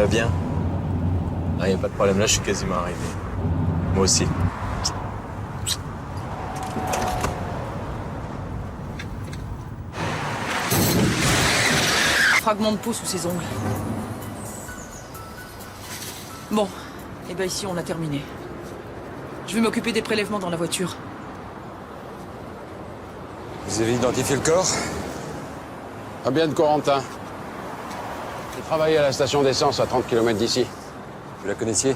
bien? Ah, y a pas de problème, là, je suis quasiment arrivé. Moi aussi. Fragment de peau sous ses ongles. Bon, et ben ici on a terminé. Je vais m'occuper des prélèvements dans la voiture. Vous avez identifié le corps? Fabien de Corentin. Il travaillait à la station d'essence à 30 km d'ici. Vous la connaissiez?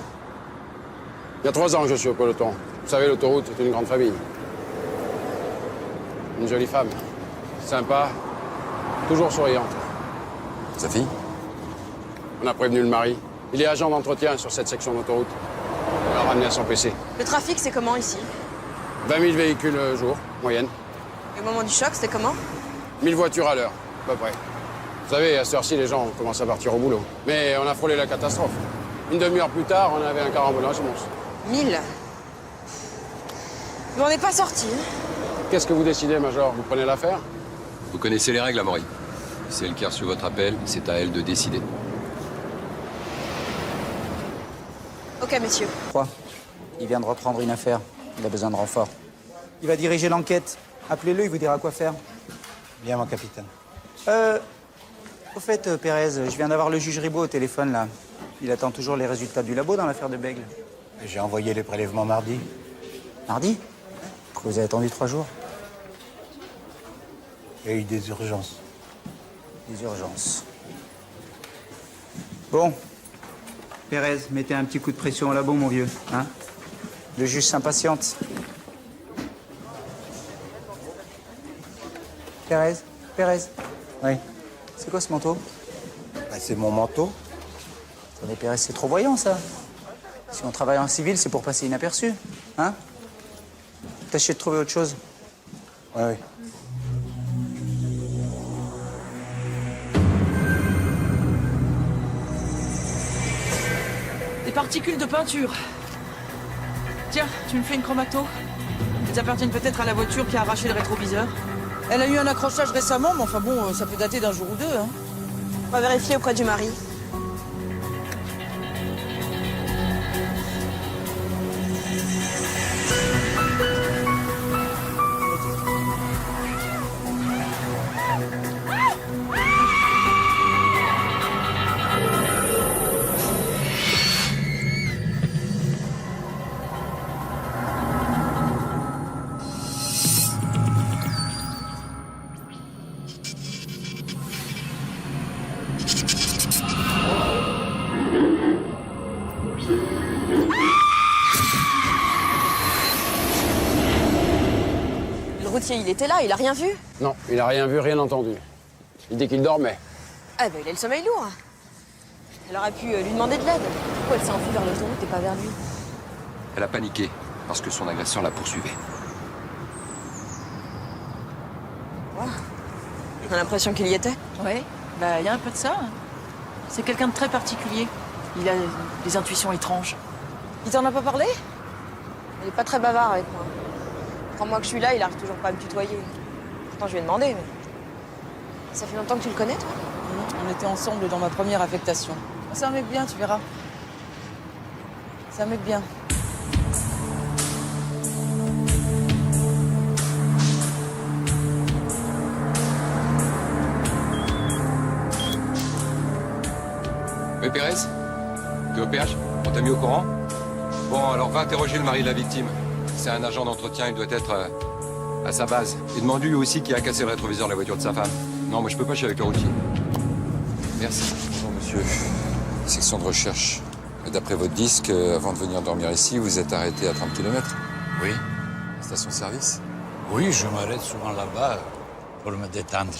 Il y a 3 ans que je suis au peloton. Vous savez, l'autoroute est une grande famille. Une jolie femme. Sympa. Toujours souriante. Sa fille? On a prévenu le mari. Il est agent d'entretien sur cette section d'autoroute. On l'a ramené à son PC. Le trafic, c'est comment ici? 20 000 véhicules jour, moyenne. Et au moment du choc, c'était comment? 1000 voitures à l'heure, à peu près. Vous savez, à cette heure-ci, les gens commencent à partir au boulot. Mais on a frôlé la catastrophe. Une demi-heure plus tard, on avait un carambolage monstre. 1000. Mais on n'est pas sortis. Qu'est-ce que vous décidez, Major? Vous prenez l'affaire? Vous connaissez les règles, Amaury. C'est elle qui a reçu votre appel, c'est à elle de décider. Ok, messieurs. Quoi? Il vient de reprendre une affaire. Il a besoin de renfort. Il va diriger l'enquête. Appelez-le, il vous dira quoi faire. Bien, mon capitaine. Au fait, Pérez, je viens d'avoir le juge Ribot au téléphone, là. Il attend toujours les résultats du labo dans l'affaire de Bègle. J'ai envoyé les prélèvements mardi. Mardi? Pourquoi vous avez attendu 3 jours? Il y a eu des urgences. Des urgences. Bon. Pérez, mettez un petit coup de pression au labo, mon vieux, hein? Le juge s'impatiente. Pérez? Oui. C'est quoi ce manteau? Bah, c'est mon manteau. Attendez, Pérez, c'est trop voyant, ça. Si on travaille en civil, c'est pour passer inaperçu, hein? Tâchez de trouver autre chose. Oui, oui. Des particules de peinture. Tiens, tu me fais une chromato? Elles appartiennent peut-être à la voiture qui a arraché le rétroviseur. Elle a eu un accrochage récemment, mais enfin bon, ça peut dater d'un jour ou deux, hein. On va vérifier auprès du mari. Le routier, il était là, il a rien vu? Non, il a rien vu, rien entendu. Il dit qu'il dormait. Ah ben, il a le sommeil lourd. Elle aurait pu lui demander de l'aide. Pourquoi elle s'est enfuie vers l'autoroute et pas vers lui? Elle a paniqué parce que son agresseur la poursuivait. On a l'impression qu'il y était. Ouais, bah il y a un peu de ça. Hein. C'est quelqu'un de très particulier. Il a des intuitions étranges. Il t'en a pas parlé? Il est pas très bavard avec moi. Crois-moi que je suis là, il arrive toujours pas à me tutoyer. Pourtant, je lui ai demandé, mais... Ça fait longtemps que tu le connais, toi? On était ensemble dans ma première affectation. C'est un mec bien, tu verras. C'est un mec bien. Oui, Pérez? T'es au péage? On t'a mis au courant? Bon, alors va interroger le mari de la victime. C'est un agent d'entretien, il doit être à sa base. Et demande-lui aussi qui a cassé le rétroviseur de la voiture de sa femme. Non, moi je peux pas, je suis avec le routier. Merci. Bonjour monsieur, section de recherche. D'après votre disque, avant de venir dormir ici, vous êtes arrêté à 30 km? Oui. Station-service? Oui, je m'arrête souvent là-bas pour me détendre.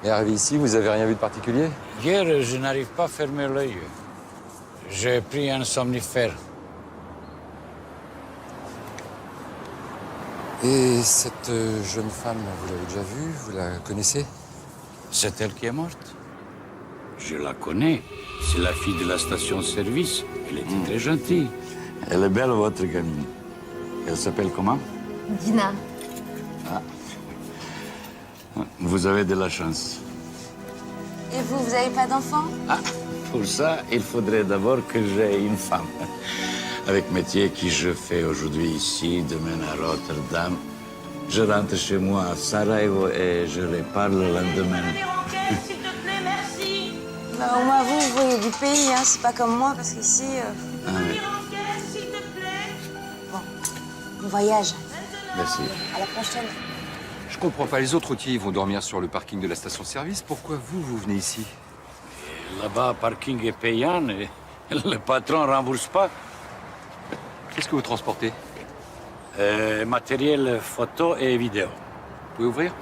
Et arrivé ici, vous avez rien vu de particulier? Hier, je n'arrive pas à fermer l'œil. J'ai pris un somnifère. Et cette jeune femme, vous l'avez déjà vue? Vous la connaissez? C'est elle qui est morte. Je la connais. C'est la fille de la station-service. Elle était très gentille. Elle est belle, votre gamine. Elle s'appelle comment? Dina. Vous avez de la chance. Et vous, vous avez pas d'enfant? Ah, pour ça, il faudrait d'abord que j'aie une femme. Avec métier que je fais aujourd'hui ici, demain à Rotterdam. Je rentre chez moi à Sarajevo et je les parle le lendemain. S'il te plaît, merci. Bah, au moins, vous voyez du pays, hein. C'est pas comme moi, parce qu'ici... Ah, oui. s'il te plaît. Bon, bon voyage. Merci. À la prochaine. Je comprends pas, les autres routiers ils vont dormir sur le parking de la station-service. Pourquoi vous venez ici? Là-bas, parking est payant et le patron ne rembourse pas. Qu'est-ce que vous transportez? Matériel photo et vidéo. Vous pouvez ouvrir?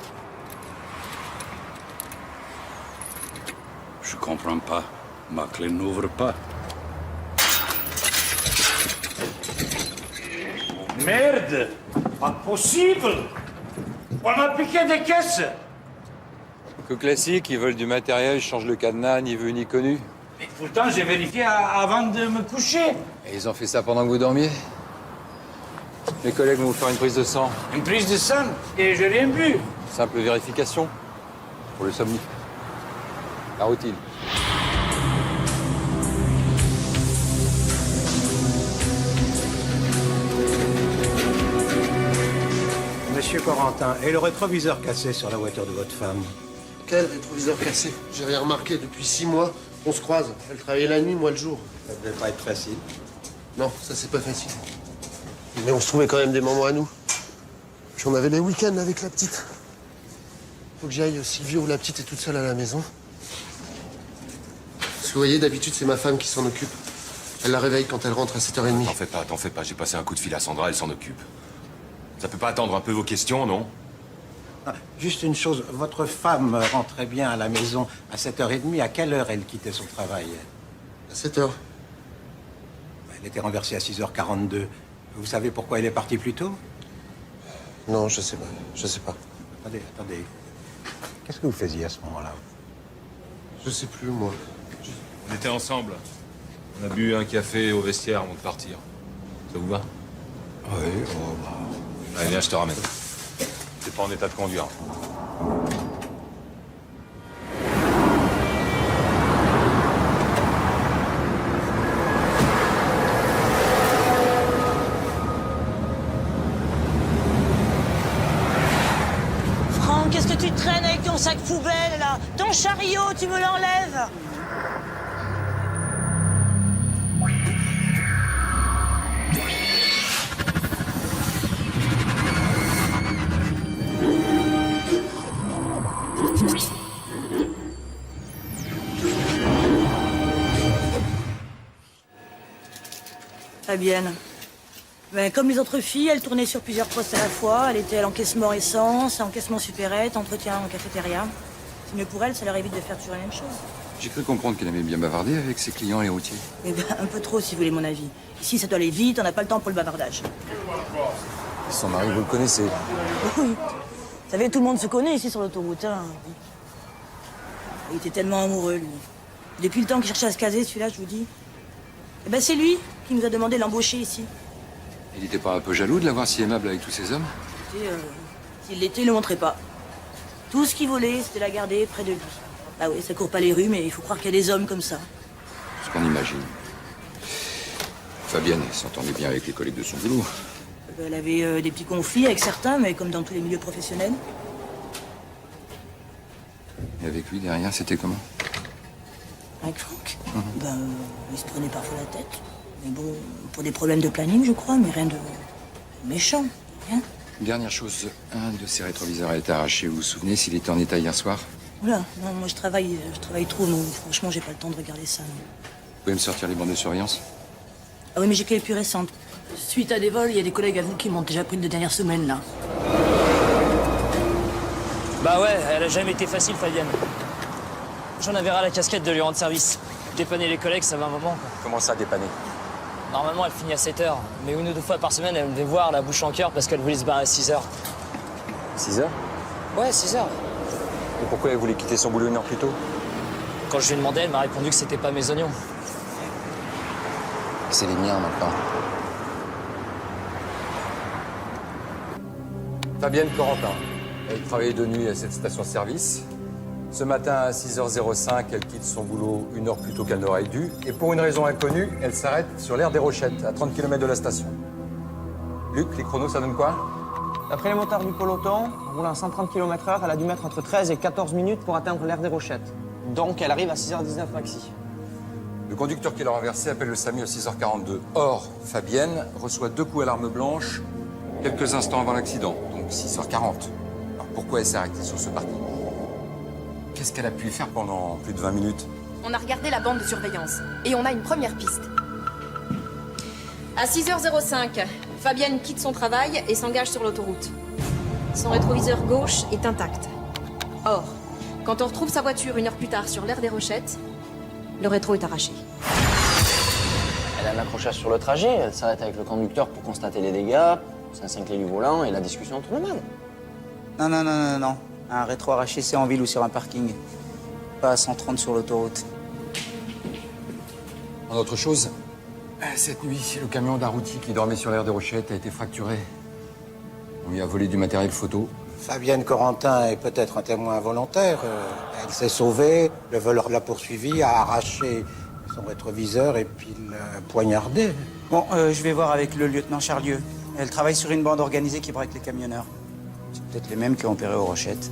Je comprends pas. Ma clé n'ouvre pas. Merde! Pas possible! On a piqué des caisses! Que classique, ils veulent du matériel, ils changent le cadenas, ni vu ni connu. Mais pourtant, j'ai vérifié avant de me coucher. Et ils ont fait ça pendant que vous dormiez? Mes collègues vont vous faire une prise de sang. Une prise de sang et j'ai rien bu. Simple vérification. Pour le somnifère. La routine. Monsieur Corentin, et le rétroviseur cassé sur la voiture de votre femme? Quel rétroviseur cassé? J'ai rien remarqué. Depuis 6 mois, on se croise. Elle travaillait la nuit, moi le jour. Ça devait pas être facile. Non, ça c'est pas facile. Mais on se trouvait quand même des moments à nous. Puis on avait les week-ends avec la petite. Faut que j'aille, Silvio, la petite est toute seule à la maison. Parce que vous voyez, d'habitude c'est ma femme qui s'en occupe. Elle la réveille quand elle rentre à 7h30. T'en fais pas. J'ai passé un coup de fil à Sandra, elle s'en occupe. Ça peut pas attendre un peu vos questions, non? Ah, juste une chose, votre femme rentrait bien à la maison à 7h30. À quelle heure elle quittait son travail? À 7h. Elle était renversée à 6h42. Vous savez pourquoi elle est partie plus tôt? Non, je sais pas. Je sais pas. Attendez. Qu'est-ce que vous faisiez à ce moment-là? Je sais plus, moi. On était ensemble. On a bu un café au vestiaire avant de partir. Ça vous va? Oui, Allez, viens, je te ramène. T'es pas en état de conduire. Franck, qu'est-ce que tu traînes avec ton sac poubelle, là? Ton chariot, tu me l'enlèves? Fabienne. Ben, comme les autres filles, elle tournait sur plusieurs postes à la fois. Elle était à l'encaissement essence, à l'encaissement supérette, entretien en cafétéria. C'est mieux pour elle, ça leur évite de faire toujours la même chose. J'ai cru comprendre qu'elle aimait bien bavarder avec ses clients et routiers. Eh ben, un peu trop, si vous voulez mon avis. Ici, ça doit aller vite, on n'a pas le temps pour le bavardage. Son mari, vous le connaissez? Oui. Vous savez, tout le monde se connaît ici sur l'autoroute. Hein. Il était tellement amoureux, lui. Depuis le temps qu'il cherchait à se caser, celui-là, je vous dis. Eh ben, c'est lui qui nous a demandé de l'embaucher ici. Il n'était pas un peu jaloux de l'avoir si aimable avec tous ces hommes? Et, s'il l'était, il ne le montrait pas. Tout ce qu'il voulait, c'était la garder près de lui. Ah oui, ça court pas les rues, mais il faut croire qu'il y a des hommes comme ça. Ce qu'on imagine. Fabienne s'entendait bien avec les collègues de son boulot. Elle avait des petits conflits avec certains, mais comme dans tous les milieux professionnels. Et avec lui, derrière, c'était comment? Avec Franck il se prenait parfois la tête. Mais bon, pour des problèmes de planning, je crois, mais rien de méchant, rien. Dernière chose, un de ses rétroviseurs a été arraché. Vous vous souvenez s'il était en état hier soir? Oula, non, moi je travaille trop, non. Franchement, j'ai pas le temps de regarder ça. Non. Vous pouvez me sortir les bandes de surveillance? Ah oui, mais j'ai que les plus récentes. Suite à des vols, il y a des collègues à vous qui m'ont déjà pris de dernière semaine, là. Bah ouais, elle a jamais été facile, Fabienne. J'en avais ras la casquette de lui rendre service. Dépanner les collègues, ça va un moment, quoi. Comment ça, dépanner? Normalement, elle finit à 7h, mais une ou deux fois par semaine, elle me devait voir la bouche en cœur parce qu'elle voulait se barrer à 6h. 6 heures? Ouais, 6h. Et pourquoi elle voulait quitter son boulot une heure plus tôt? Quand je lui ai demandé, elle m'a répondu que c'était pas mes oignons. C'est les miens maintenant. Fabienne Corentin. Elle travaillait de nuit à cette station-service. Ce matin, à 6h05, elle quitte son boulot 1 heure plus tôt qu'elle n'aurait dû. Et pour une raison inconnue, elle s'arrête sur l'aire des Rochettes, à 30 km de la station. Luc, les chronos, ça donne quoi? D'après les motards du peloton, en roulant à 130 km/h, elle a dû mettre entre 13 et 14 minutes pour atteindre l'aire des Rochettes. Donc elle arrive à 6h19 maxi. Le conducteur qui l'a renversé appelle le SAMU à 6h42. Or, Fabienne reçoit 2 coups à l'arme blanche quelques instants avant l'accident, donc 6h40. Alors pourquoi elle s'est arrêtée sur ce parking? Qu'est-ce qu'elle a pu faire pendant plus de 20 minutes? On a regardé la bande de surveillance et on a une première piste. À 6h05, Fabienne quitte son travail et s'engage sur l'autoroute. Son rétroviseur gauche est intact. Or, quand on retrouve sa voiture 1 heure plus tard sur l'aire des Rochettes, le rétro est arraché. Elle a un accrochage sur le trajet, elle s'arrête avec le conducteur pour constater les dégâts, c'est 5 clés du volant et la discussion tourne mal. Non. Un rétro arraché, c'est en ville ou sur un parking. Pas à 130 sur l'autoroute. En autre chose, cette nuit, le camion d'un routier qui dormait sur l'aire des Rochettes a été fracturé. On lui a volé du matériel photo. Fabienne Corentin est peut-être un témoin involontaire. Elle s'est sauvée, le voleur l'a poursuivie, a arraché son rétroviseur et puis l'a poignardé. Bon, je vais voir avec le lieutenant Charlieu. Elle travaille sur une bande organisée qui braque les camionneurs. C'est peut-être les mêmes qui ont opéré aux Rochettes.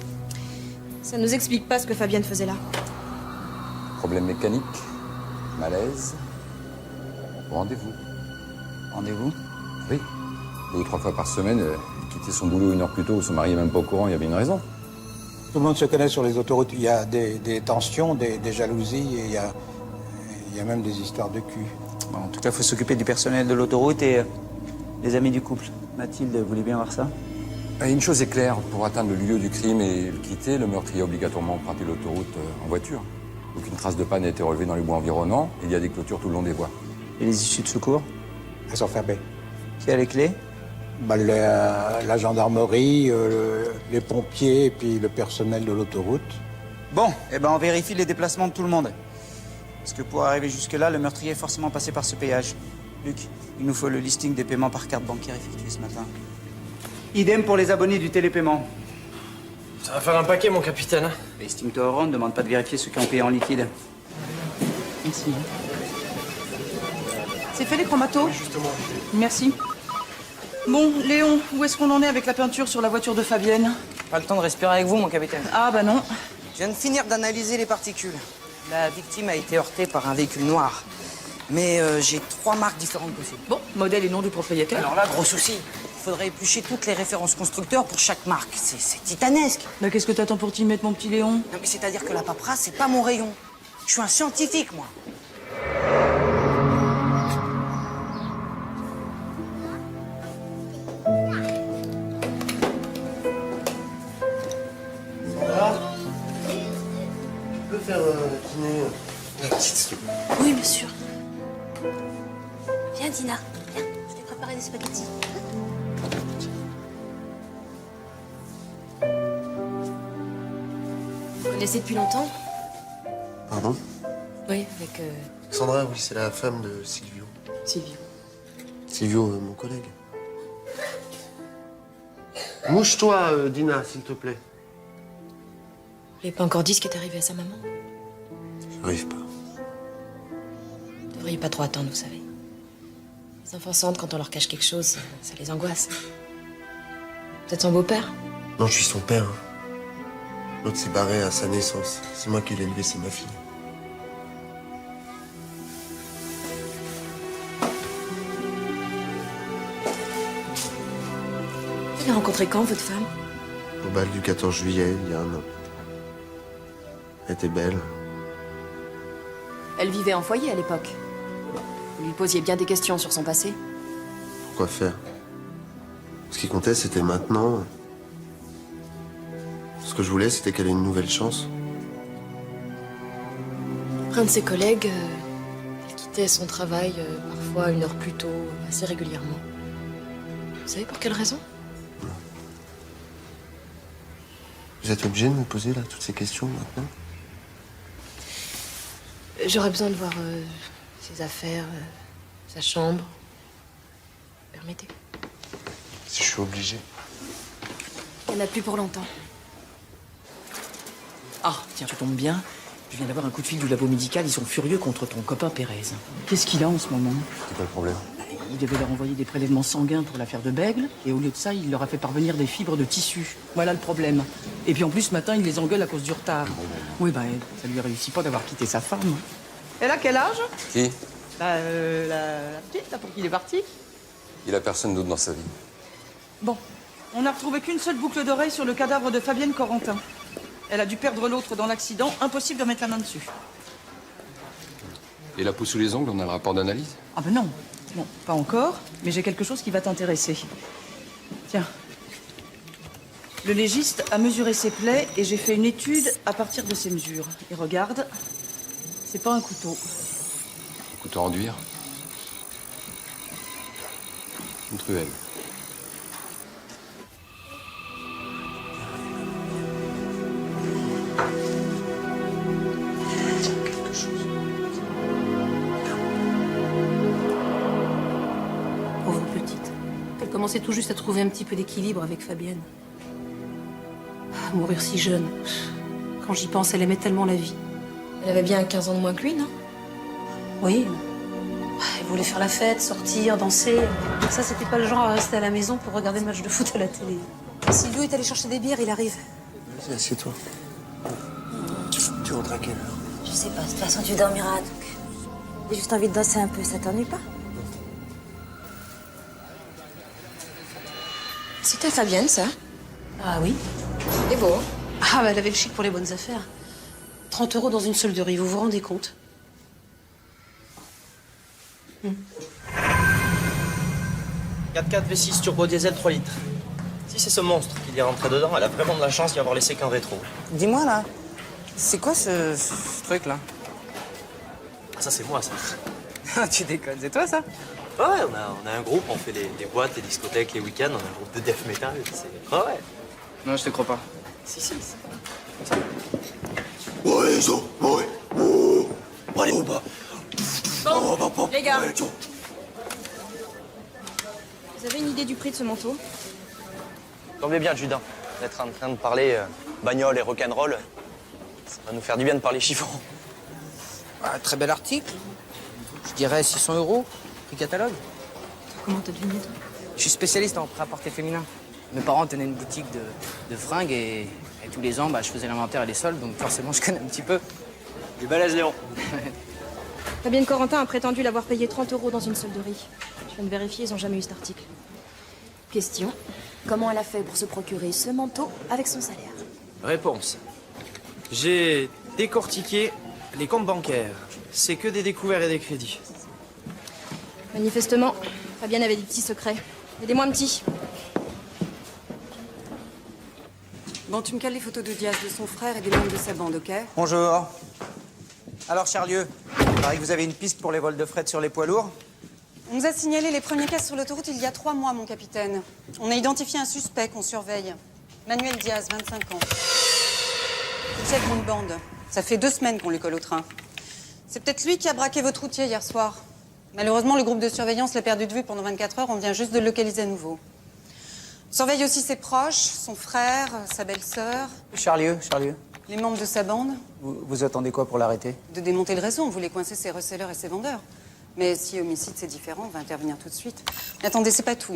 Ça nous explique pas ce que Fabienne faisait là. Problème mécanique, malaise, rendez-vous. Rendez-vous? Oui. 2 ou 3 fois par semaine, elle quittait son boulot 1 heure plus tôt, son mari n'est même pas au courant, il y avait une raison. Tout le monde se connaît sur les autoroutes. Il y a des tensions, des jalousies et il y a même des histoires de cul. Bon, en tout cas, il faut s'occuper du personnel de l'autoroute et des amis du couple. Mathilde, vous voulez bien voir ça? Une chose est claire, pour atteindre le lieu du crime et le quitter, le meurtrier a obligatoirement emprunté l'autoroute en voiture. Aucune trace de panne n'a été relevée dans les bois environnants. Il y a des clôtures tout le long des voies. Et les issues de secours? Elles sont fermées. Qui a les clés? La gendarmerie, les pompiers et puis le personnel de l'autoroute. Bon, on vérifie les déplacements de tout le monde. Parce que pour arriver jusque-là, le meurtrier est forcément passé par ce péage. Luc, il nous faut le listing des paiements par carte bancaire effectués ce matin. Idem pour les abonnés du télépaiement. Ça va faire un paquet, mon capitaine. Estime-toi au rang, ne demande pas de vérifier ceux qui ont payé en liquide. Merci. C'est fait les chromatos? Justement. Merci. Bon, Léon, où est-ce qu'on en est avec la peinture sur la voiture de Fabienne? Pas le temps de respirer avec vous, mon capitaine. Ah bah non. Je viens de finir d'analyser les particules. La victime a été heurtée par un véhicule noir. Mais j'ai 3 marques différentes possibles. Bon, modèle et nom du propriétaire. Alors là, gros souci. Il faudrait éplucher toutes les références constructeurs pour chaque marque. C'est titanesque. Bah qu'est-ce que t'attends pour t'y mettre, mon petit Léon? Non, mais c'est-à-dire que la paperasse, c'est pas mon rayon. Je suis un scientifique, moi. Tu peux faire dîner la petite, s'il te plaît. Oui, bien sûr. Viens, Dina. Viens, je vais préparer des spaghettis. Vous connaissez depuis longtemps? Pardon? Oui, avec Sandra, oui, c'est la femme de Silvio. Silvio. Silvio, mon collègue. Mouche-toi, Dina, s'il te plaît. Vous n'avez pas encore dit ce qui est arrivé à sa maman? J'arrive pas. Vous devriez pas trop attendre, vous savez. Les enfants sentent quand on leur cache quelque chose, ça les angoisse. Vous êtes son beau-père? Non, je suis son père. L'autre s'est barré à sa naissance. C'est moi qui l'ai élevé, c'est ma fille. Vous l'avez rencontrée quand, votre femme? Au bal du 14 juillet, il y a 1 an. Elle était belle. Elle vivait en foyer à l'époque. Vous lui posiez bien des questions sur son passé. Quoi faire? Ce qui comptait, c'était maintenant. Ce que je voulais, c'était qu'elle ait une nouvelle chance. Un de ses collègues, elle quittait son travail parfois 1 heure plus tôt, assez régulièrement. Vous savez pour quelle raison? Vous êtes obligé de me poser là toutes ces questions maintenant? J'aurais besoin de voir ses affaires, sa chambre. Permettez. Si je suis obligé. Il n'y en a plus pour longtemps. Ah, tiens, tu tombes bien. Je viens d'avoir un coup de fil du labo médical. Ils sont furieux contre ton copain Pérez. Qu'est-ce qu'il a en ce moment? C'est quoi le problème? Il devait leur envoyer des prélèvements sanguins pour l'affaire de Bègle. Et au lieu de ça, il leur a fait parvenir des fibres de tissu. Voilà le problème. Et puis en plus, ce matin, il les engueule à cause du retard. Oui, bah, ça lui réussit pas d'avoir quitté sa femme. Elle a quel âge? Qui? Bah, la petite, là, pour qui il est parti. Il a personne d'autre dans sa vie. Bon, on n'a retrouvé qu'une seule boucle d'oreille sur le cadavre de Fabienne Corentin. Elle a dû perdre l'autre dans l'accident. Impossible de mettre la main dessus. Et la peau sous les ongles, on a le rapport d'analyse? Ah ben non. Non, pas encore, mais j'ai quelque chose qui va t'intéresser. Tiens. Le légiste a mesuré ses plaies et j'ai fait une étude à partir de ces mesures. Et regarde, c'est pas un couteau. Un couteau à enduire? Une truelle. Pauvre petite. Elle commençait tout juste à trouver un petit peu d'équilibre avec Fabienne. Mourir si jeune. Quand j'y pense, elle aimait tellement la vie. Elle avait bien 15 ans de moins que lui, non? Oui. Elle voulait faire la fête, sortir, danser. Ça, c'était pas le genre à rester à la maison pour regarder le match de foot à la télé. Sylvio est allé chercher des bières, il arrive. Vas-y, assieds-toi. Tu rentres à quelle heure? Je sais pas, de toute façon, tu dormiras, donc. J'ai juste envie de danser un peu, ça t'ennuie pas? C'était Fabienne, ça? Ah oui. Et beau. Ah, bah, elle avait le chic pour les bonnes affaires. 30 € dans une solderie, vous vous rendez compte? 4x4 V6 turbo diesel 3 litres. Si c'est ce monstre qui est rentré dedans, elle a vraiment de la chance d'y avoir laissé qu'un rétro. Dis-moi là, c'est quoi ce truc là? Ah, ça c'est moi, ça. Tu déconnes, c'est toi ça? Ouais, on a un groupe, on fait les boîtes, les discothèques, les week-ends, on a un groupe de death metal. Ouais. Non, je te crois pas. Si. Ouais, ça, ouais. Oh. Allez, au bas. Bon, les gars. Vous avez une idée du prix de ce manteau? Tombez bien, Judin, d'être en train de parler bagnole et rock'n'roll. Ça va nous faire du bien de parler chiffon. Ah, très bel article. Je dirais 600 €, prix catalogue. Comment t'as deviné, toi? Je suis spécialiste en prêt-à-porter féminin. Mes parents tenaient une boutique de fringues et tous les ans, je faisais l'inventaire et les soldes, donc forcément, je connais un petit peu. Du balèze, Léon. Fabienne Corentin a prétendu l'avoir payé 30 € dans une solderie. Je viens de vérifier, ils n'ont jamais eu cet article. Question. Comment elle a fait pour se procurer ce manteau avec son salaire? Réponse. J'ai décortiqué les comptes bancaires. C'est que des découverts et des crédits. Manifestement, Fabienne avait des petits secrets. Aidez-moi un petit. Bon, tu me cales les photos de Diaz, de son frère et des membres de sa bande, ok? Bonjour. Alors, Charlieu, il paraît que vous avez une piste pour les vols de fret sur les poids lourds? On nous a signalé les premiers cas sur l'autoroute il y a 3 mois, mon capitaine. On a identifié un suspect qu'on surveille. Manuel Diaz, 25 ans. Il tient une bande. Ça fait 2 semaines qu'on lui colle au train. C'est peut-être lui qui a braqué votre routier hier soir. Malheureusement, le groupe de surveillance l'a perdu de vue pendant 24 heures. On vient juste de le localiser à nouveau. On surveille aussi ses proches, son frère, sa belle-sœur. Charlieu. Les membres de sa bande. Vous attendez quoi pour l'arrêter? De démonter le réseau, on voulait coincer ses resellers et ses vendeurs. Mais si homicide c'est différent, on va intervenir tout de suite. Mais attendez, c'est pas tout.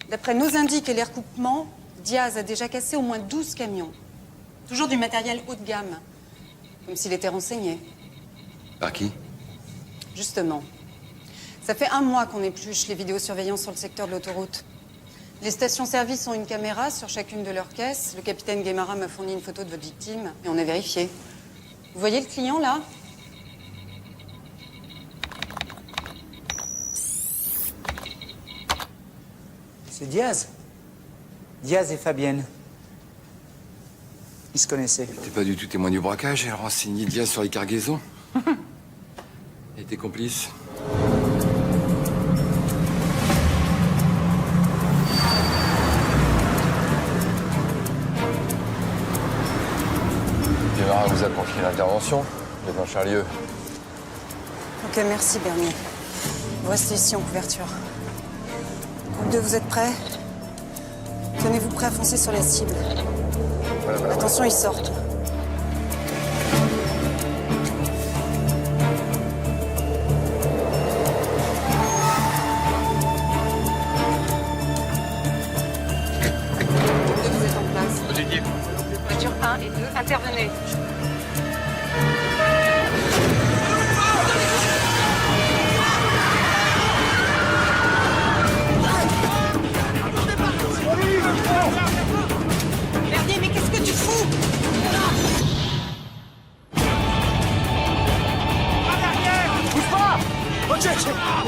D'après nos indices et les recoupements, Diaz a déjà cassé au moins 12 camions. Toujours du matériel haut de gamme. Comme s'il était renseigné. Par qui? Justement. Ça fait 1 mois qu'on épluche les vidéosurveillances sur le secteur de l'autoroute. Les stations-service ont une caméra sur chacune de leurs caisses. Le capitaine Guémara m'a fourni une photo de votre victime et on a vérifié. Vous voyez le client, là? C'est Diaz. Diaz et Fabienne. Ils se connaissaient. T'es pas du tout témoin du braquage, elle renseignait Diaz sur les cargaisons. Et tes complices? Guémara vous a confié l'intervention, lieutenant Charlieu. Ok, merci Bernier. Vous restez ici en couverture. Groupe 2, vous êtes prêts? Tenez-vous prêts à foncer sur la cible. Voilà. Attention, ils sortent.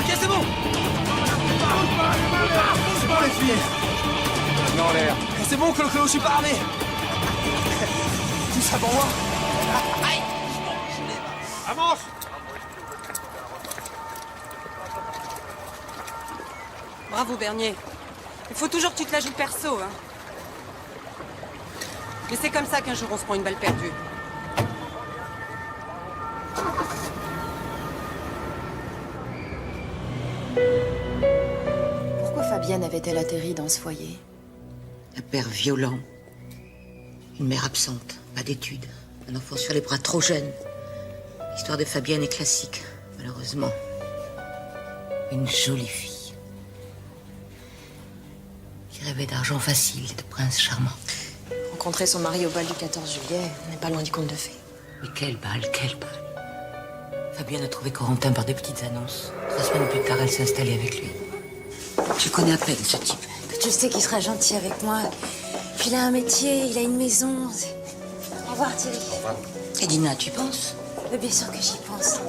Ok, c'est bon. C'est bon, les filles. Non, en l'air. C'est bon, Clo-Clo, je suis pas armé. Tout ça pour moi. Aïe. Avance. Bravo, Bernier. Il faut toujours que tu te la joues perso, hein. Mais c'est comme ça qu'un jour on se prend une balle perdue. Pourquoi Fabienne avait-elle atterri dans ce foyer? Un père violent, une mère absente, pas d'études, un enfant sur les bras trop jeune. L'histoire de Fabienne est classique, malheureusement. Une jolie fille qui rêvait d'argent facile et de prince charmant. Rencontrer son mari au bal du 14 juillet, on n'est pas loin du conte de fées. Mais quel bal, quel bal. Fabienne a trouvé Corentin par des petites annonces. 3 semaines plus tard, elle s'est installée avec lui. Je connais à peine ce type. Je sais qu'il sera gentil avec moi. Puis il a un métier, il a une maison. Au revoir, Thierry. Et Dina, tu penses? Mais bien sûr que j'y pense.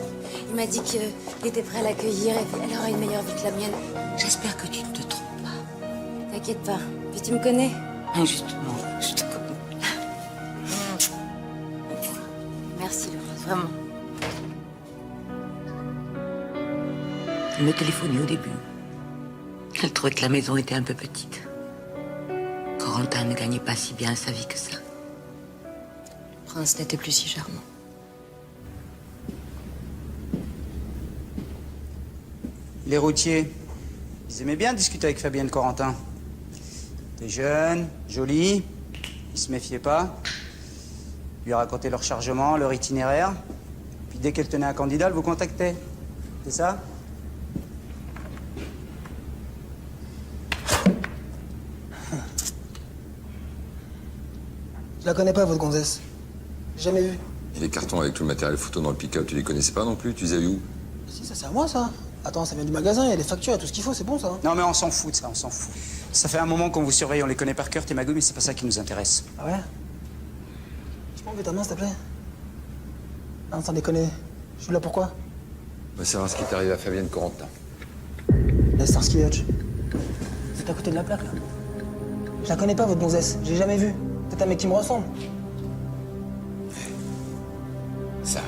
Il m'a dit qu'il était prêt à l'accueillir et qu'elle aura une meilleure vie que la mienne. J'espère que tu ne te trompes pas. T'inquiète pas. Puis tu me connais? Injustement, je te connais. Merci, Laurence, vraiment. Elle me téléphonait au début. Elle trouvait que la maison était un peu petite. Corentin ne gagnait pas si bien sa vie que ça. Le prince n'était plus si charmant. Les routiers, ils aimaient bien discuter avec Fabienne Corentin. T'es jeune, jolie, ils se méfiaient pas. Ils lui racontaient leur chargement, leur itinéraire. Puis dès qu'elle tenait un candidat, elle vous contactait. C'est ça? Je la connais pas, votre gonzesse. Jamais vu. Et les cartons avec tout le matériel photo dans le pick-up, tu les connaissais pas non plus? Tu les as eu où? Si, ça c'est à moi, ça. Attends, ça vient du magasin, il y a les factures, il y a tout ce qu'il faut, c'est bon, ça. Non, mais on s'en fout de ça, on s'en fout. Ça fait un moment qu'on vous surveille, on les connaît par cœur, tes magouilles, mais c'est pas ça qui nous intéresse. Ah ouais? Je peux enlever ta main, s'il te plaît? Non, sans déconner. Je suis là pourquoi? On va savoir ce qui est arrivé à Fabienne Corentin. La Starsky Hutch. C'est à côté de la plaque, là. Je la connais pas, votre gonzesse. J'ai jamais vu. Peut-être un mec qui me ressemble. Ça.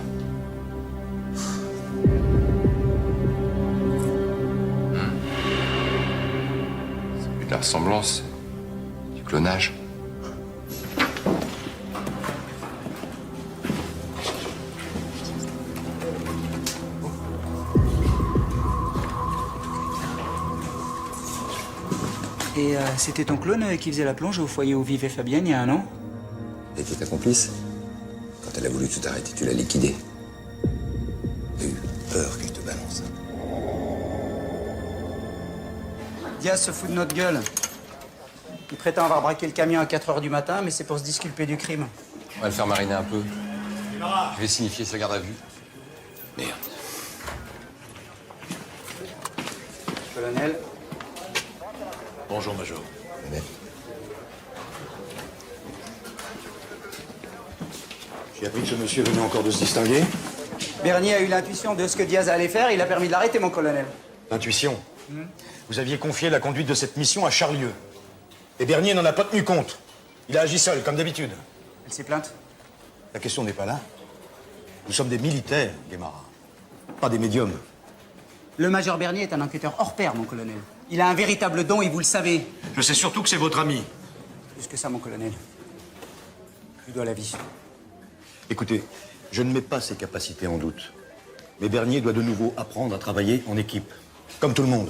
C'est plus de la ressemblance. Du clonage. Et c'était ton clone qui faisait la plonge au foyer où vivait Fabienne il y a 1 an? Elle était ta complice. Quand elle a voulu tout arrêter, tu l'as liquidée. T'as eu peur que je te balance. Diaz se fout de notre gueule. Il prétend avoir braqué le camion à 4 h du matin, mais c'est pour se disculper du crime. On va le faire mariner un peu. Je vais signifier sa garde à vue. Merde. Colonel. Bonjour, Major. J'ai appris que ce monsieur venait encore de se distinguer. Bernier a eu l'intuition de ce que Diaz allait faire, il a permis de l'arrêter, mon colonel. L'intuition. Vous aviez confié la conduite de cette mission à Charlieu. Et Bernier n'en a pas tenu compte. Il a agi seul, comme d'habitude. Elle s'est plainte? La question n'est pas là. Nous sommes des militaires, Guémara. Pas des médiums. Le major Bernier est un enquêteur hors pair, mon colonel. Il a un véritable don et vous le savez. Je sais surtout que c'est votre ami. Plus que ça, mon colonel. Je lui dois la vie. Écoutez, je ne mets pas ses capacités en doute. Mais Bernier doit de nouveau apprendre à travailler en équipe. Comme tout le monde.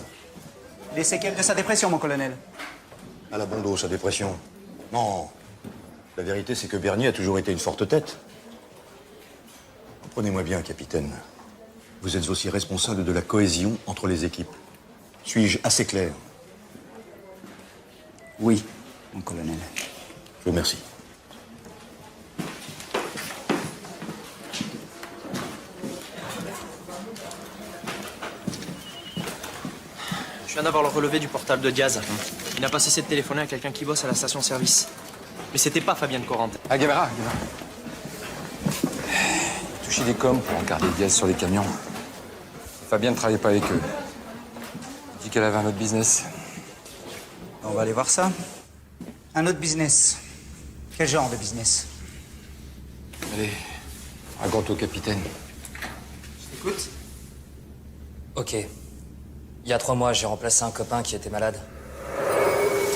Les séquelles de sa dépression, mon colonel. À la bon dos, sa dépression. Non. La vérité, c'est que Bernier a toujours été une forte tête. Comprenez-moi bien, capitaine. Vous êtes aussi responsable de la cohésion entre les équipes. Suis-je assez clair? Oui, mon colonel. Je vous remercie. Je viens d'avoir le relevé du portable de Diaz. Il n'a pas cessé de téléphoner à quelqu'un qui bosse à la station-service. Mais c'était pas Fabienne Corentin. Ah, Guevara. Toucher des coms pour encarder Diaz sur les camions. Fabien ne travaillait pas avec eux. dit qu'elle avait un autre business. On va aller voir ça. Un autre business. Quel genre de business? Allez, raconte au capitaine. Écoute. Ok. Il y a 3 mois, j'ai remplacé un copain qui était malade.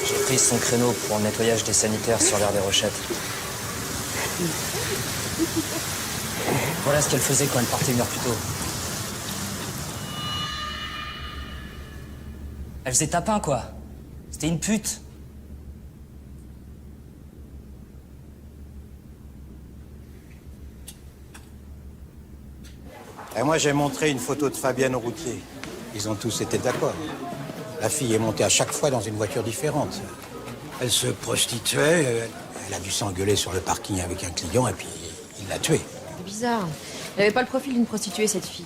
J'ai pris son créneau pour le nettoyage des sanitaires sur l'aire des Rochettes. Voilà ce qu'elle faisait quand elle partait 1 heure plus tôt. Elle faisait tapin, quoi. C'était une pute. Et moi, j'ai montré une photo de Fabienne au routier. Ils ont tous été d'accord. La fille est montée à chaque fois dans une voiture différente. Elle se prostituait, elle a dû s'engueuler sur le parking avec un client et puis il l'a tuée. C'est bizarre. Elle avait pas le profil d'une prostituée, cette fille.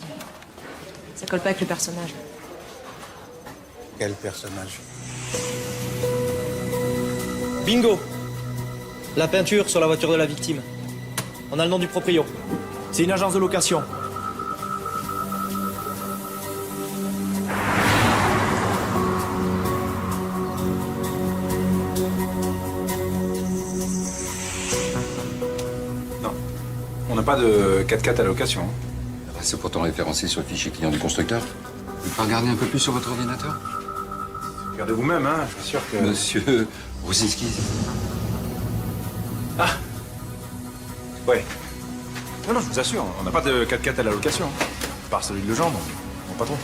Ça colle pas avec le personnage. Quel personnage? Bingo! La peinture sur la voiture de la victime. On a le nom du proprio. C'est une agence de location. On n'a pas de 4x4 à location. C'est pourtant référencé sur le fichier client du constructeur. Vous pouvez pas regarder un peu plus sur votre ordinateur? Regardez vous-même, hein, je suis sûr que... Monsieur Rosinski. Ah ouais. Non, je vous assure, on n'a pas de 4x4 à la location. À part celui de Legendre, non, pas trop.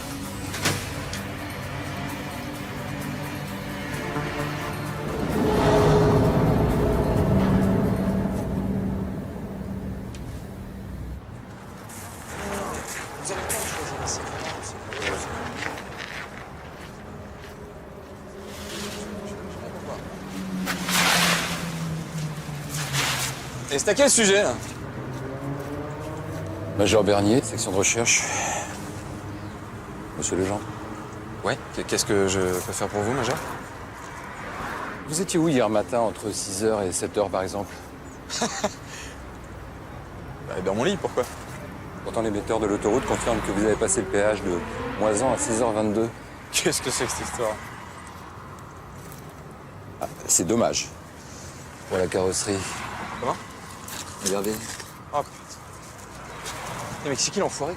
Et c'est à quel sujet, là? Major Bernier, section de recherche. Monsieur Legendre. Ouais, qu'est-ce que je peux faire pour vous, Major? Vous étiez où hier matin, entre 6h et 7h, par exemple? Dans mon lit, pourquoi? Pourtant, l'émetteur de l'autoroute confirme que vous avez passé le péage de Moisan à 6h22. Qu'est-ce que c'est que cette histoire? Ah, c'est dommage. Pour la carrosserie. Comment? Regardez. Oh putain. Mais c'est qui l'enfoiré?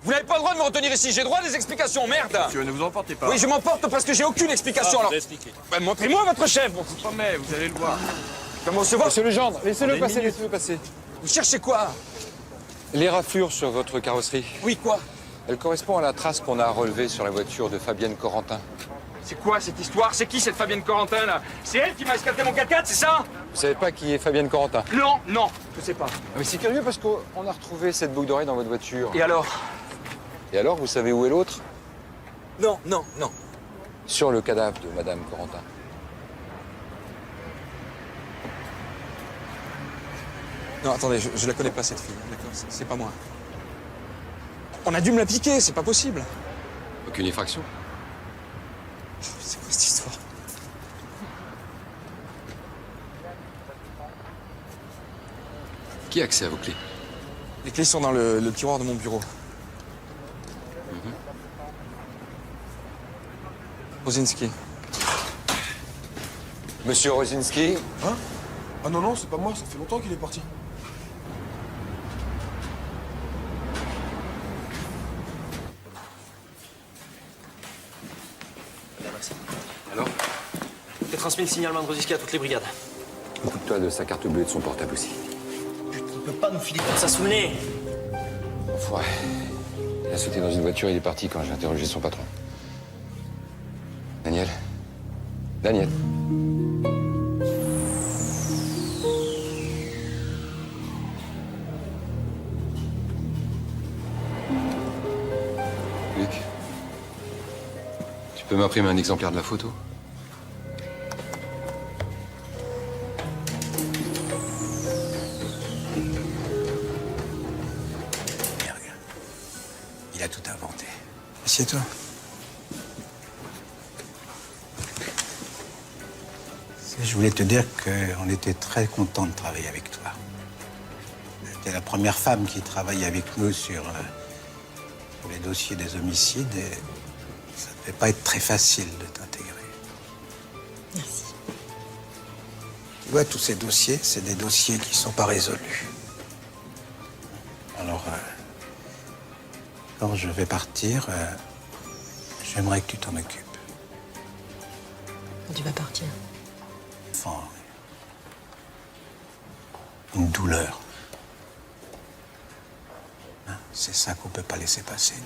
Vous n'avez pas le droit de me retenir ici, j'ai droit à des explications, merde! Monsieur, ne vous emportez pas. Oui, je m'emporte parce que j'ai aucune explication, alors... Bah, montrez-moi votre chef, bon. Je vous promets, vous allez le voir. Je vais me recevoir, monsieur Legendre. Laissez-le passer, minute. laissez-le passer. Vous cherchez quoi? Les raflures sur votre carrosserie. Oui, quoi? Elle correspond à la trace qu'on a relevée sur la voiture de Fabienne Corentin. C'est quoi cette histoire? C'est qui cette Fabienne Corentin, là? C'est elle qui m'a escalé mon 4x4, c'est ça? Vous savez pas qui est Fabienne Corentin? Non, non, je sais pas. Mais c'est curieux parce qu'on a retrouvé cette boucle d'oreille dans votre voiture. Et alors? Et alors, vous savez où est l'autre? Non. Sur le cadavre de Madame Corentin. Non, attendez, je la connais pas, cette fille, d'accord? C'est pas moi. On a dû me la piquer, c'est pas possible. Aucune effraction? C'est quoi cette histoire? Qui a accès à vos clés? Les clés sont dans le tiroir de mon bureau. Rosinski. Monsieur Rosinski? Hein? Ah non, c'est pas moi, ça fait longtemps qu'il est parti. Alors? J'ai transmis le signalement de Rosinski à toutes les brigades. Occupe-toi de sa carte bleue et de son portable aussi. On peut pas nous filer comme ça sous le nez. Enfoiré. Il a sauté dans une voiture et il est parti quand j'ai interrogé son patron. Daniel? Daniel? Luc? Tu peux m'imprimer un exemplaire de la photo? Il a tout inventé. Assieds-toi. C'est je voulais te dire qu'on était très contents de travailler avec toi. Tu es la première femme qui travaille avec nous sur les dossiers des homicides et ça ne devait pas être très facile de t'intégrer. Merci. Tu vois, tous ces dossiers, c'est des dossiers qui ne sont pas résolus. Alors, quand je vais partir, j'aimerais que tu t'en occupes. Quand tu vas partir. Enfin, une douleur. Hein, c'est ça qu'on ne peut pas laisser passer, nous.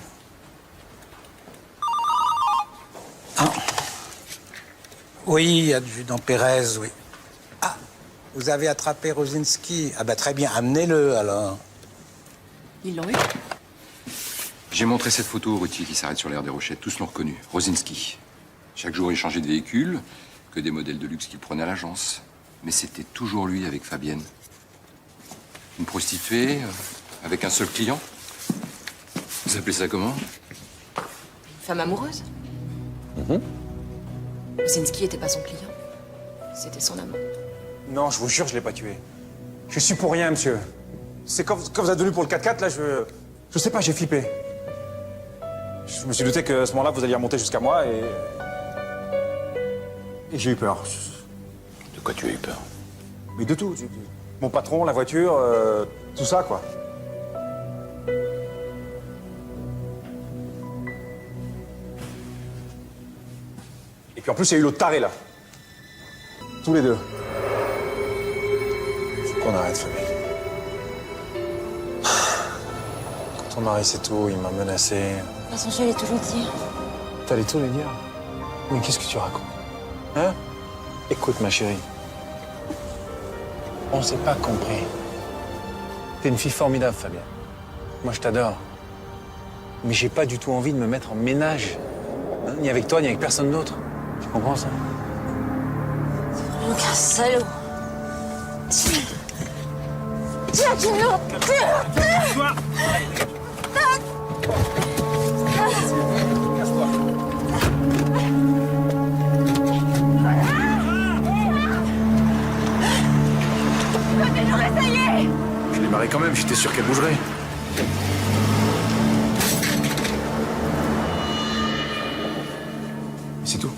Ah. Oui, adjudant Pérez, oui. Ah, vous avez attrapé Rosinski. Ah bah très bien, amenez-le alors. Ils l'ont eu? J'ai montré cette photo au routier qui s'arrête sur l'aire des Rochettes. Tous l'ont reconnu. Rosinski. Chaque jour, il changeait de véhicule, que des modèles de luxe qu'il prenait à l'agence. Mais c'était toujours lui avec Fabienne. Une prostituée, avec un seul client. Vous appelez ça comment? Une femme amoureuse? Rosinski était pas son client. C'était son amant. Non, je vous jure, je l'ai pas tué. Je suis pour rien, monsieur. C'est quand vous êtes venu pour le 4x4, là, je sais pas, j'ai flippé. Je me suis douté qu'à ce moment-là, vous alliez remonter jusqu'à moi et j'ai eu peur. De quoi tu as eu peur? Mais de tout. Mon patron, la voiture, tout ça, quoi. Et puis en plus, il y a eu l'autre taré, là. Tous les deux. Faut qu'on arrête, Fabien. Quand ton mari sait tout, il m'a menacé. De toute façon, je l'ai toujours dit. T'allais tout lui dire? Mais qu'est-ce que tu racontes? Hein? Écoute, ma chérie. On s'est pas compris. T'es une fille formidable, Fabien. Moi, je t'adore. Mais j'ai pas du tout envie de me mettre en ménage. Hein? Ni avec toi, ni avec personne d'autre. Tu comprends ça? Donc un salaud. Tiens, tu me Je l'ai barré quand même, j'étais sûr qu'elle bougerait. C'est tout.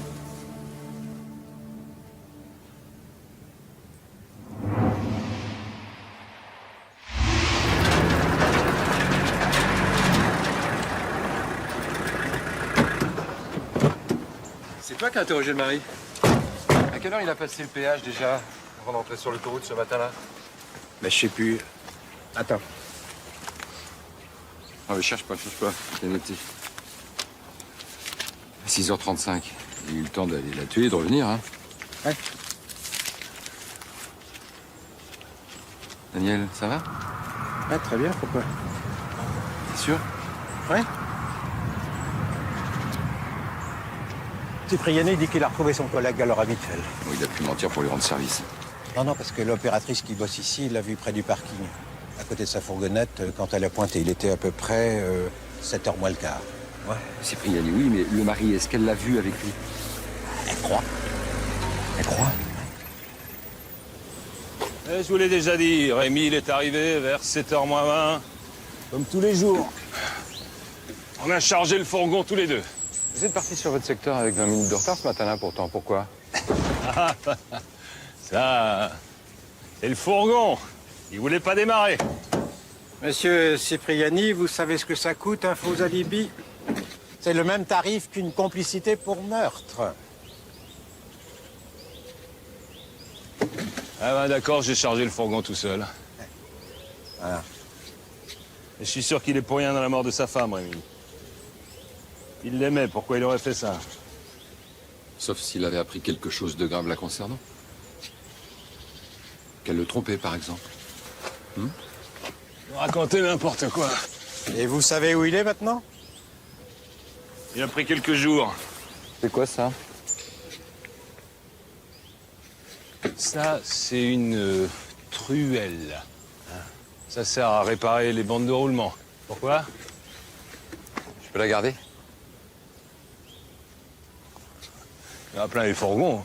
C'est toi qui as interrogé le mari? À quelle heure il a passé le péage déjà, avant d'entrer sur l'autoroute ce matin-là? Bah, je sais plus. Attends. Ah mais cherche pas, je l'ai noté. À 6h35. Il a eu le temps d'aller la tuer et de revenir, hein? Ouais. Daniel, ça va? Ouais, très bien, pourquoi? T'es sûr? Ouais. Cipriani dit qu'il a retrouvé son collègue à l'heure habituelle. Bon, il a pu mentir pour lui rendre service. Non, non, parce que l'opératrice qui bosse ici l'a vu près du parking, à côté de sa fourgonnette, quand elle a pointé. Il était à peu près 7h moins le quart. Ouais, Cipriani, oui, mais le mari, est-ce qu'elle l'a vu avec lui? Elle croit. Elle croit? Je vous l'ai déjà dit, Rémi, il est arrivé vers 7h moins 20, comme tous les jours. On a chargé le fourgon tous les deux. Vous êtes parti sur votre secteur avec 20 minutes de retard ce matin-là, pourtant. Pourquoi? Ça, c'est le fourgon. Il voulait pas démarrer. Monsieur Cipriani, vous savez ce que ça coûte, un faux alibi? C'est le même tarif qu'une complicité pour meurtre. Ah ben d'accord, j'ai chargé le fourgon tout seul. Voilà. Et je suis sûr qu'il est pour rien dans la mort de sa femme, Rémi. Il l'aimait, pourquoi il aurait fait ça? Sauf s'il avait appris quelque chose de grave la concernant. Qu'elle le trompait, par exemple. Vous racontez n'importe quoi. Et vous savez où il est maintenant? Il a pris quelques jours. C'est quoi ça? Ça, c'est une truelle. Ça sert à réparer les bandes de roulement. Pourquoi? Je peux la garder? Il y en a plein les fourgons.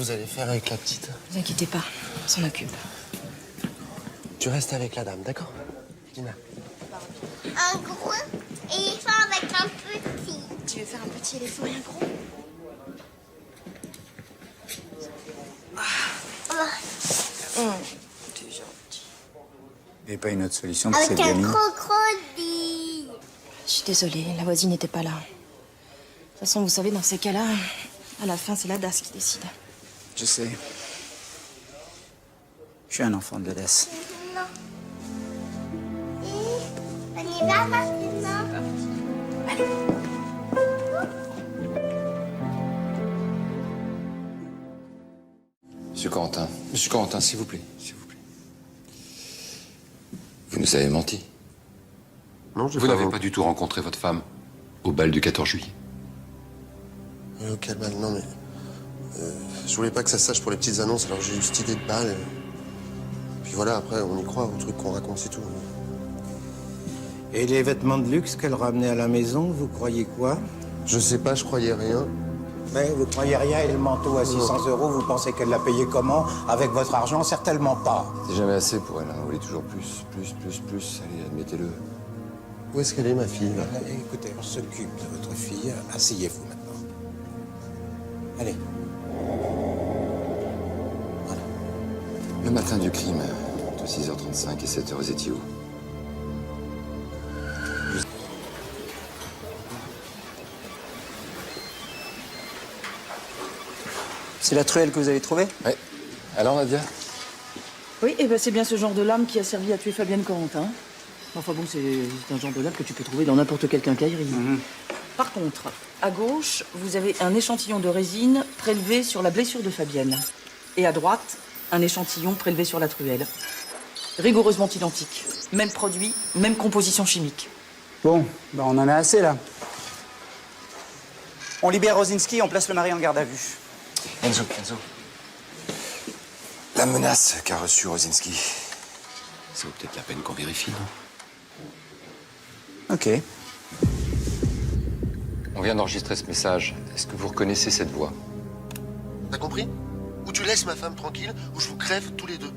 vous allez faire avec la petite? Ne vous inquiétez pas, on s'en occupe. Tu restes avec la dame, d'accord? Lina. Un gros éléphant avec un petit. Tu veux faire un petit éléphant et un gros? Il n'y a pas une autre solution pour cette Avec un gamine? crocodile. Je suis désolée, la voisine n'était pas là. De toute façon, vous savez, dans ces cas-là, à la fin, c'est la DAS qui décide. Je sais. Je suis un enfant de la DAS. Non. On y va maintenant. Allez. Monsieur Corentin, s'il vous plaît, s'il vous plaît. Vous nous avez menti. Non, j'ai Vous pas n'avez menti. pas du tout rencontré votre femme au bal du 14 juillet. Ok, non, mais... je voulais pas que ça se sache pour les petites annonces, alors j'ai eu cette idée de balle. Puis voilà, après, on y croit au truc qu'on raconte, c'est tout. Et les vêtements de luxe qu'elle ramenait à la maison, vous croyez quoi? Je sais pas, je croyais rien. Mais vous croyez rien et le manteau à 600 €, vous pensez qu'elle l'a payé comment? Avec votre argent? Certainement pas. C'est jamais assez pour elle, hein. Vous voulez toujours plus. Allez, admettez-le. Où est-ce qu'elle est, ma fille, là? Écoutez, on s'occupe de votre fille. Asseyez-vous maintenant. Allez. Le matin du crime, entre 6h35 et 7h, vous étiez où? C'est la truelle que vous avez trouvée? Oui. Alors, Nadia? Oui, et ben c'est bien ce genre de lame qui a servi à tuer Fabienne Corentin. Enfin bon, c'est un genre de lame que tu peux trouver dans n'importe quelle quincaillerie. Par contre, à gauche, vous avez un échantillon de résine prélevé sur la blessure de Fabienne. Et à droite, un échantillon prélevé sur la truelle. Rigoureusement identique. Même produit, même composition chimique. Bon, ben on en a assez là. On libère Rosinski, on place le mari en garde à vue. Enzo. La menace qu'a reçue Rosinski, ça vaut peut-être la peine qu'on vérifie, non? Ok. On vient d'enregistrer ce message. Est-ce que vous reconnaissez cette voix? T'as compris? Ou tu laisses ma femme tranquille, ou je vous crève tous les deux.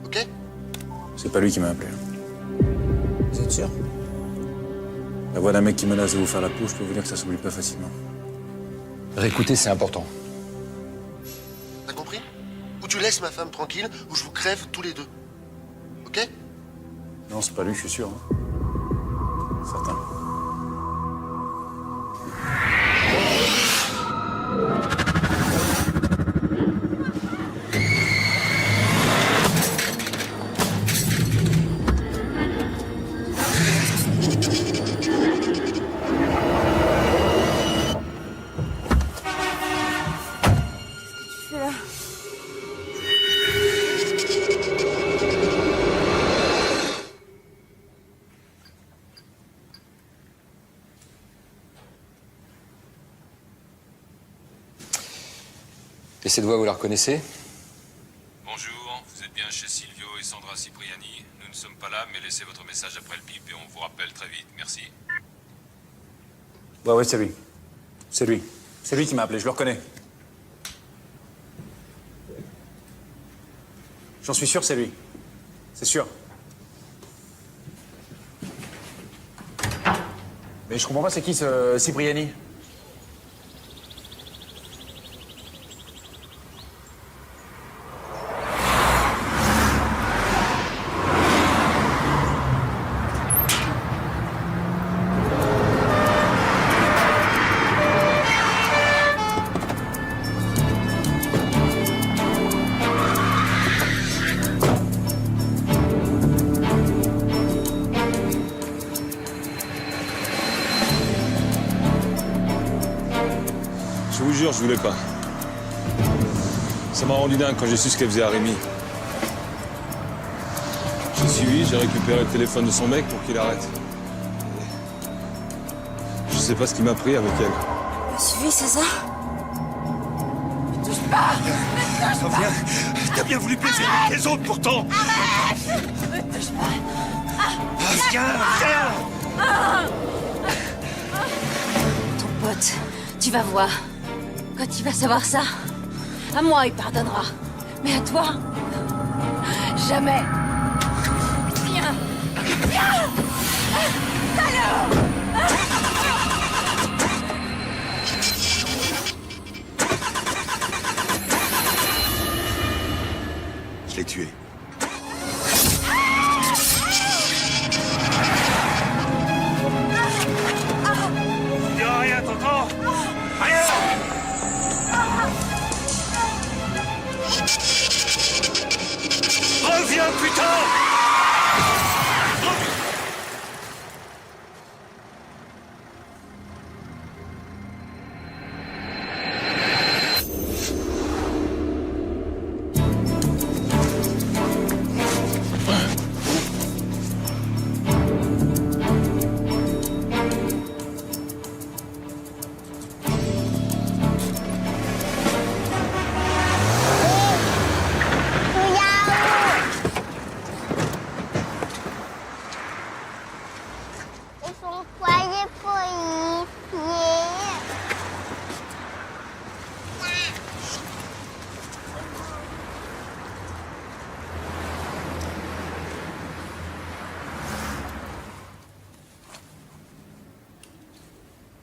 Ok? C'est pas lui qui m'a appelé. Vous êtes sûr? La voix d'un mec qui menace de vous faire la peau, je peux vous dire que ça s'oublie pas facilement. Réécoutez, c'est important. T'as compris? Ou tu laisses ma femme tranquille, ou je vous crève tous les deux. Ok? Non, c'est pas lui, je suis sûr. hein. Certain. C'est là. Et cette voix, vous la reconnaissez? Bonjour, vous êtes bien chez Silvio et Sandra Cipriani. Nous ne sommes pas là, mais laissez votre message après le bip et on vous rappelle très vite. Merci. Ouais, c'est lui. C'est lui. C'est lui qui m'a appelé, je le reconnais. J'en suis sûr, c'est lui. C'est sûr. Mais je comprends pas, c'est qui ce Cipriani? Je vous jure, je voulais pas. Ça m'a rendu dingue quand j'ai su ce qu'elle faisait à Rémi. J'ai suivi, j'ai récupéré le téléphone de son mec pour qu'il arrête. Je sais pas ce qui m'a pris avec elle. T'as suivi, c'est ça? Ne touche pas! Ne touche pas! T'as bien voulu baiser avec les autres pourtant! Arrête! Ne touche pas! Viens! Ton pote, tu vas voir. Quand il va savoir ça, À moi, il pardonnera. Mais à toi, jamais. Viens. Viens. Allô. Je l'ai tué. Il y a rien, t'entends? Rien! Reviens, putain! Ils font quoi les policiers?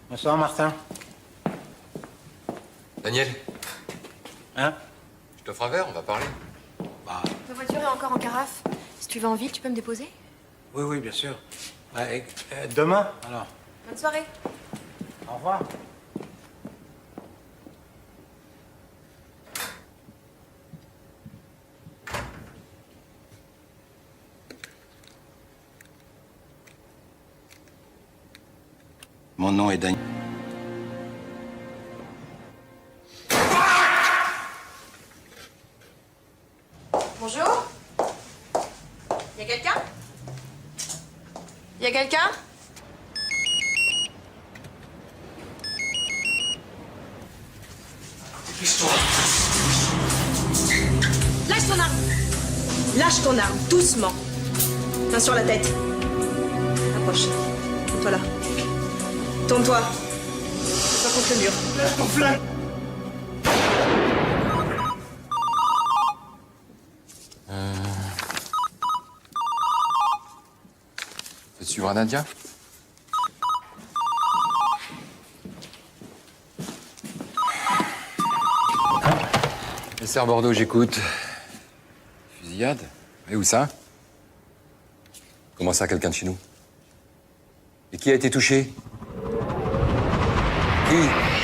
Bonsoir, Martin. Daniel, Hein? je t'offre un verre, on va parler. Ta voiture est encore en carafe. Si tu vas en ville, tu peux me déposer? Oui, oui, bien sûr. Demain, alors. Bonne soirée. Au revoir. Mon nom est Daniel. Bonjour. Y a quelqu'un? Y a quelqu'un? Lâche ton arme. Lâche ton arme, doucement. Main sur la tête. Approche. Tourne-toi là. Tourne-toi. Sois contre le mur. Lâche ton flingue. Fais suivre à Nadia. SR Bordeaux, j'écoute. Fusillade? Et où ça? Comment ça, quelqu'un de chez nous? Et qui a été touché? Qui?